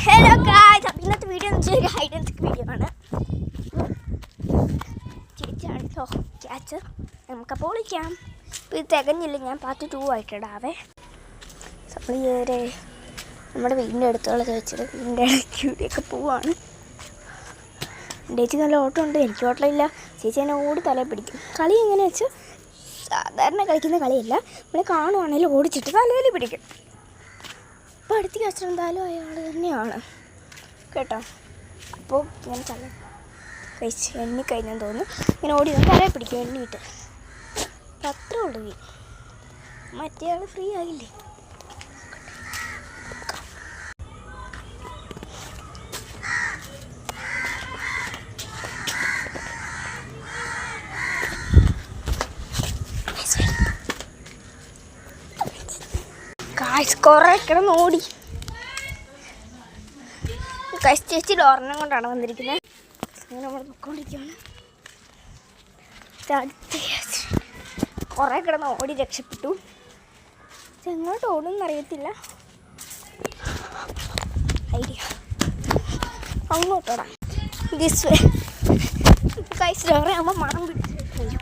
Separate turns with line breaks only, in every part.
Hello guys, അപ്പോൾ ഇന്നത്തെ video എന്ന് വെച്ചാൽ ഒരു ഹൈഡ് ആൻഡ് സീക്ക് വീഡിയോ ആണ്. ചേച്ചിയാണ് കേട്ടോ ക്യാച്ച്. നമുക്കപ്പോൾ വിളിക്കാം. ഇപ്പോൾ ഇത് തികഞ്ഞില്ല, ഞാൻ പാർട്ട് 2 ആയിട്ടിടാവേ. നമ്മൾ ഇതുവരെ നമ്മുടെ വീടിൻ്റെ അടുത്തുള്ള ചേച്ചിയുടെ വീടിൻ്റെ ഇടയ്ക്കൂടെയൊക്കെ പോവാണ്. ചേച്ചി നല്ല ഓട്ടമുണ്ട്, എനിക്ക് ഓട്ടമില്ല. ചേച്ചി എന്നെ ഓടി തലയിൽ പിടിക്കും. കളി എങ്ങനെ വെച്ചാൽ സാധാരണ കളിക്കുന്ന കളിയല്ല, നമ്മൾ കാണുവാണെങ്കിലും ഓടിച്ചിട്ട് തലയിൽ പിടിക്കും. അപ്പോൾ അടുത്തേക്ക് വെച്ചിട്ടുണ്ടായാലും അയാൾ തന്നെയാണ് കേട്ടോ. അപ്പോൾ ഞാൻ തല കഴിച്ച് എണ്ണിക്കഴിഞ്ഞാൽ തോന്നുന്നു ഇങ്ങനെ ഓടി തലയിൽ പിടിക്കും എണ്ണിയിട്ട്. അപ്പം അത്രേ ഉള്ളൂ. മറ്റേ ആൾ ഫ്രീ ആയില്ലേ. കുറേ കിടന്ന് ഓടി. ചേച്ചി ഡോറിനെ കൊണ്ടാണ് വന്നിരിക്കുന്നത്. അങ്ങനെ നമ്മൾ പൊയ്ക്കൊണ്ടിരിക്കുകയാണ്. കുറേ കിടന്ന് ഓടി രക്ഷപ്പെട്ടു. എങ്ങോട്ട് ഓടുമെന്ന് അറിയത്തില്ല. ഐഡിയ അങ്ങോട്ടോടാ ദിസ് വേ. ഗൈസ് ഡോറെ ആകുമ്പോൾ മണം പിടിച്ച് വരും.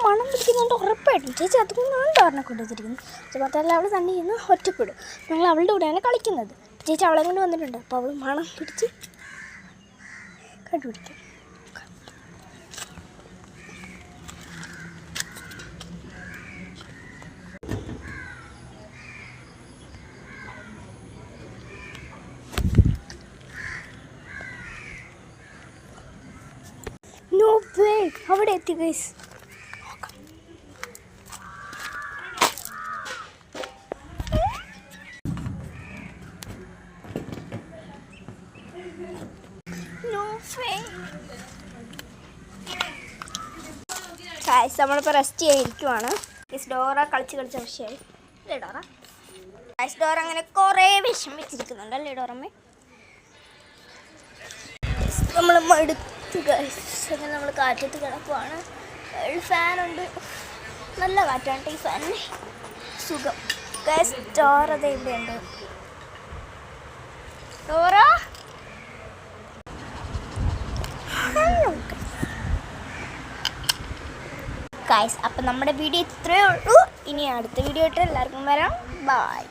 മണം പിടിക്കുന്നുണ്ട് ഉറപ്പായിട്ടും. ചേച്ചി അതുകൊണ്ടാണ് ഡോറിനെ കൊണ്ടുവന്നിരിക്കുന്നത്. ചേച്ചി മാത്രമല്ല, അവൾ തന്നെ ഇന്ന് ഒറ്റപ്പെടും. ഞങ്ങൾ അവളുടെ കൂടെയാണ് കളിക്കുന്നത്. ചേച്ചി അവളെ കൊണ്ട് വന്നിട്ടുണ്ട്. അപ്പോൾ അവൾ മണം പിടിച്ച് കണ്ടുപിടിക്കും. നോ വേ, അവിടെ എത്തി ഗൈസ്. നമ്മളിപ്പോൾ റെസ്റ്റ് ചെയ്യാതിരിക്കുവാണ്. ഡോറ കളിച്ച് വിഷയമായി അല്ലേ ഡോറ? ഡോറ അങ്ങനെ കുറേ വിഷമിച്ചിരിക്കുന്നുണ്ട് അല്ലേ ഡോറമ്മേ? നമ്മൾ മടുത്തു അങ്ങനെ നമ്മൾ കാറ്റത്ത് കിടക്കുവാണ്. ഫാനുണ്ട്, നല്ല കാറ്റാണ് ഈ ഫാനിന് സുഖം. ഡോറ അത് ഇവിടെയുണ്ട്. ഡോറ ഗൈസ്, അപ്പം നമ്മുടെ വീഡിയോ ഇത്രയേ ഉള്ളൂ. ഇനി അടുത്ത വീഡിയോ ഇട്ട് എല്ലാവർക്കും വരാം. ബൈ.